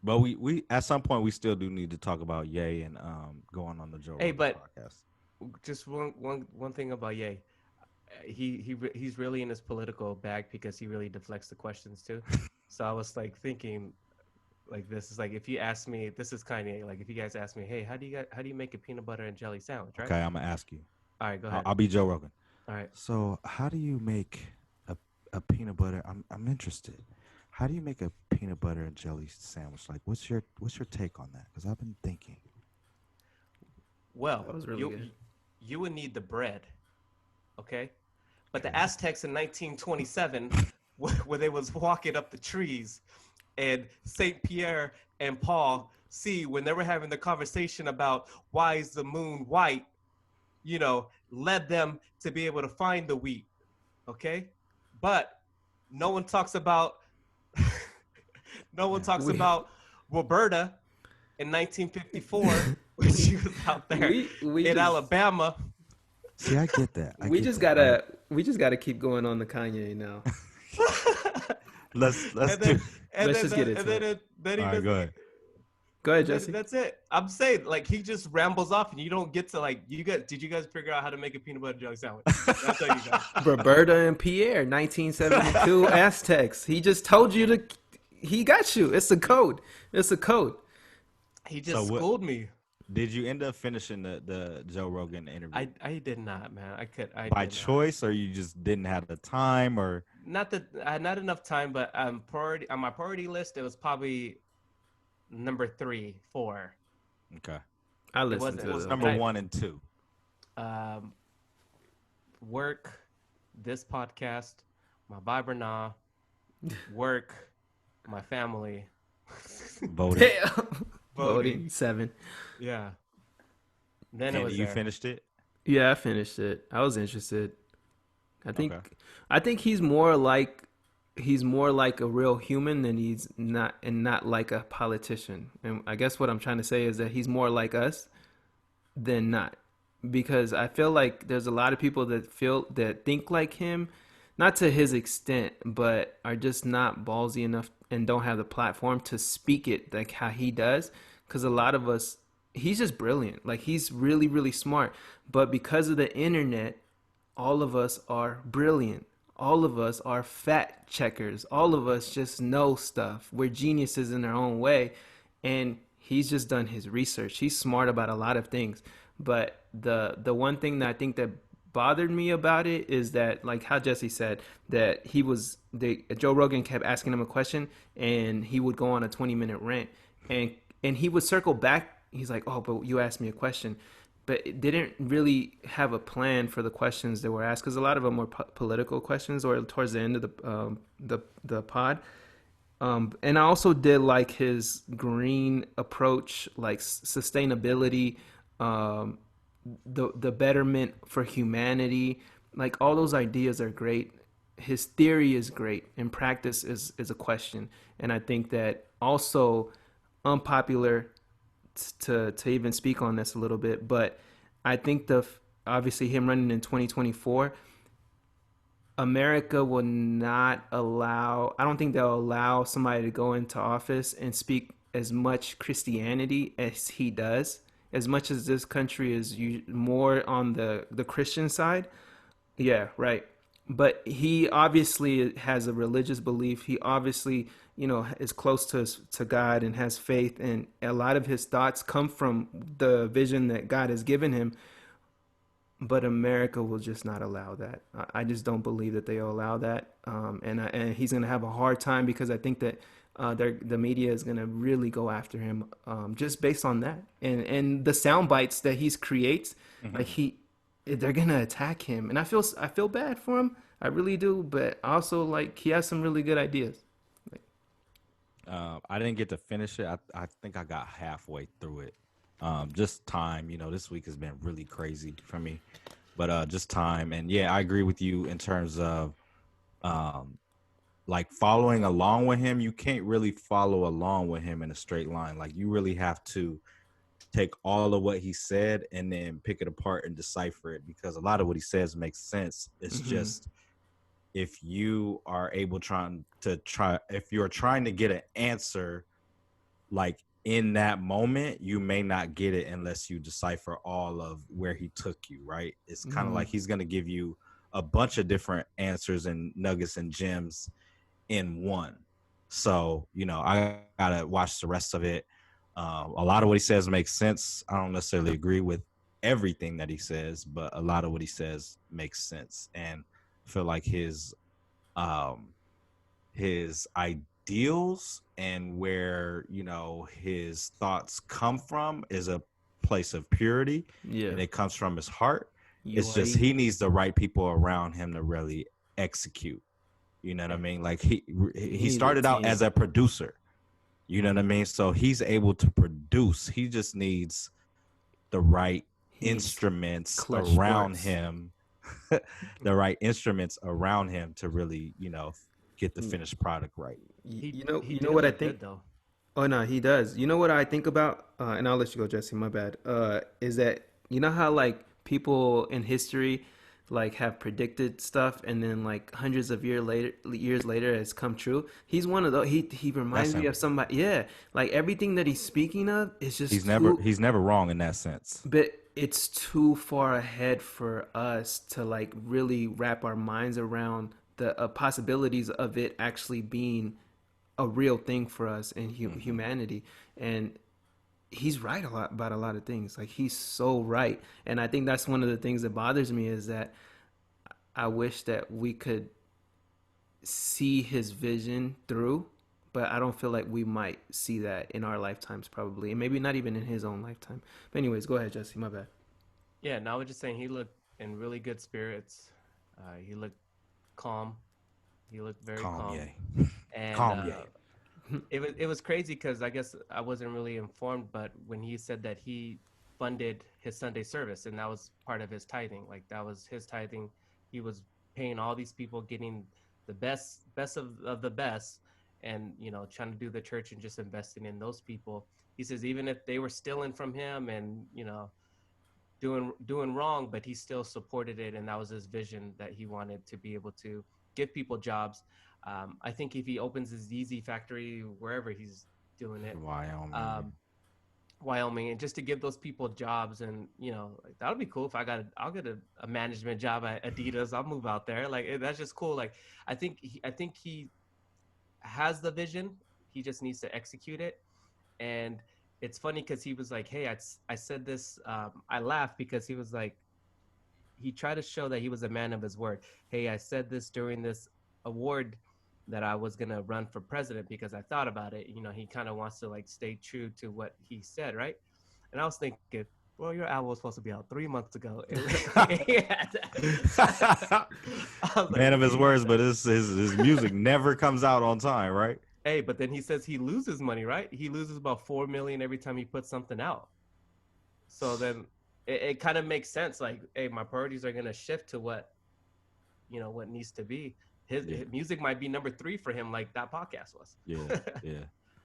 But we at some point we still do need to talk about Ye and going on the Joe Hey, Rogan but podcast. just one thing about Ye. He's really in his political bag because he really deflects the questions too. So I was like thinking like this is like if you ask me, this is Kanye. Like if you guys ask me, hey, how do you make a peanut butter and jelly sandwich, right? Okay, I'm gonna ask you. All right, go I'll, ahead. I'll be Joe Rogan. All right. So, how do you make a peanut butter? I'm interested. How do you make a peanut butter and jelly sandwich? Like, what's your take on that? Because I've been thinking. Well, That was really good. you would need the bread, okay? But the Okay. Aztecs in 1927, where they was walking up the trees, and Saint Pierre and Paul see when they were having the conversation about why is the moon white, led them to be able to find the wheat, okay? But no one talks about no one Yeah. talks We about Roberta in 1954 when she was out there we in just Alabama. See, I get that. I we get just that. Right. gotta we just gotta keep going on the Kanye now. Let's and do. then and Let's then just get and into then it. then All he right, does go ahead. Go ahead, then Jesse. that's it. I'm saying like he just rambles off and you don't get to like you guys did you guys figure out how to make a peanut butter jelly sandwich? I'll tell you guys. Roberta and Pierre, 1972 Aztecs. He just told you to. He got you. It's a code. It's a code. He So, just what schooled me. did you end up finishing the Joe Rogan interview I did not, man. I by did not. choice, or you just didn't have the time, or Not that I had not enough time, but priority on my priority list, it was probably number three, four. okay? I It listened wasn't, What was to and number I one and two? um work, this podcast, my Viber nah, work, my family, Voting. the voting. voting 7. Yeah. Then it Candy, was you there. finished it. Yeah, I finished it. I was interested. I Okay. think I think he's more like a real human than he's not and not like a politician. And I guess what I'm trying to say is that he's more like us than not. Because I feel like there's a lot of people that think like him, not to his extent, but are just not ballsy enough and don't have the platform to speak it like how he does. Because a lot of us, he's just brilliant. Like he's really, really smart. But because of the internet, all of us are brilliant. All of us are fact checkers. All of us just know stuff. We're geniuses in our own way. And he's just done his research. He's smart about a lot of things. But the one thing that I think that bothered me about it is that, like how Jesse said, that Joe Rogan kept asking him a question and he would go on a 20-minute rant, and he would circle back. He's like, "Oh, but you asked me a question," but it didn't really have a plan for the questions that were asked, because a lot of them were political questions or towards the end of the pod. And I also did like his green approach, like sustainability, um, the betterment for humanity. Like all those ideas are great. His theory is great, and practice is a question. And I think that also unpopular to even speak on this a little bit, but I think obviously him running in 2024, America will not allow, I don't think they'll allow somebody to go into office and speak as much Christianity as he does. As much as this country is more on the Christian side. Yeah, right. But he obviously has a religious belief. He obviously, is close to God and has faith, and a lot of his thoughts come from the vision that God has given him. But America will just not allow that. I just don't believe that they'll allow that, and he's going to have a hard time, because I think that the media is going to really go after him, just based on that, and the sound bites that he creates. Like Hmm. they're going to attack him, and I feel bad for him. I really do, but also like he has some really good ideas. Like, I didn't get to finish it. I think I got halfway through it. Just time. This week has been really crazy for me, but just time. And yeah, I agree with you in terms of um, like following along with him. You can't really follow along with him in a straight line. Like you really have to take all of what he said and then pick it apart and decipher it, because a lot of what he says makes sense. It's mm-hmm. just if you are able if you're trying to get an answer like in that moment, you may not get it unless you decipher all of where he took you, right? It's kind of Mm-hmm. like he's going to give you a bunch of different answers and nuggets and gems in one. So, I gotta watch the rest of it. A lot of what he says makes sense. I don't necessarily agree with everything that he says, but a lot of what he says makes sense. And I feel like um his ideals and where his thoughts come from is a place of purity, Yeah. and it comes from his heart. It's just UAE. he needs the right people around him to really execute. You know what I Yeah. mean? Like He he needs a started out team. as a producer. You know what I mean? So he's able to produce. He just needs the right He needs instruments clutch around sports. him, the right instruments around him to really, get the Y- finished product right. He he You know did what I look think. good though. Oh no, he does. You know what I think about, and I'll let you go, Jesse. My bad. Is that you know how like people in history, like have predicted stuff, and then like hundreds of years later, it's come true. He's one of those. He That's reminds me him. of somebody. Yeah, like everything that he's speaking of is He's just never too, he's never wrong in that sense. but it's too far ahead for us to like really wrap our minds around the possibilities of it actually being a real thing for us in Hmm. humanity. And he's right a lot about a lot of things. Like he's so right. And I think that's one of the things that bothers me is that I wish that we could see his vision through, but I don't feel like we might see that in our lifetimes probably. And maybe not even in his own lifetime. But anyways, go ahead, Jesse. My bad. Yeah, no, I was just saying he looked in really good spirits. He looked calm. He looked very calm, Kanye. and Kanye. it was crazy because I guess I wasn't really informed, but when he said that he funded his Sunday service and that was part of his tithing, like that was his tithing, he was paying all these people, getting the best of the best, and trying to do the church and just investing in those people. He says even if they were stealing from him and doing wrong, but he still supported it, and that was his vision that he wanted to be able to give people jobs. I think if he opens his Yeezy factory wherever he's doing it, Wyoming. um, Wyoming, and just to give those people jobs, and like that would be cool. If I'll get a management job at Adidas. I'll move out there. Like that's just cool. Like I think he has the vision. He just needs to execute it. And it's funny because he was like, "Hey, I said this." I laughed because he was like, he tried to show that he was a man of his word. Hey, I said this during this award that I was gonna run for president because I thought about it. He kind of wants to like stay true to what he said, right? And I was thinking, well, your album was supposed to be out 3 months ago. I was like, Man of his he had words, but that. his music never comes out on time, right? Hey, but then he says he loses money, right? He loses about 4 million every time he puts something out. So then it kind of makes sense. Like, hey, my priorities are gonna shift to what needs to be. His Yeah, music might be number 3 for him, like that podcast was. yeah, yeah.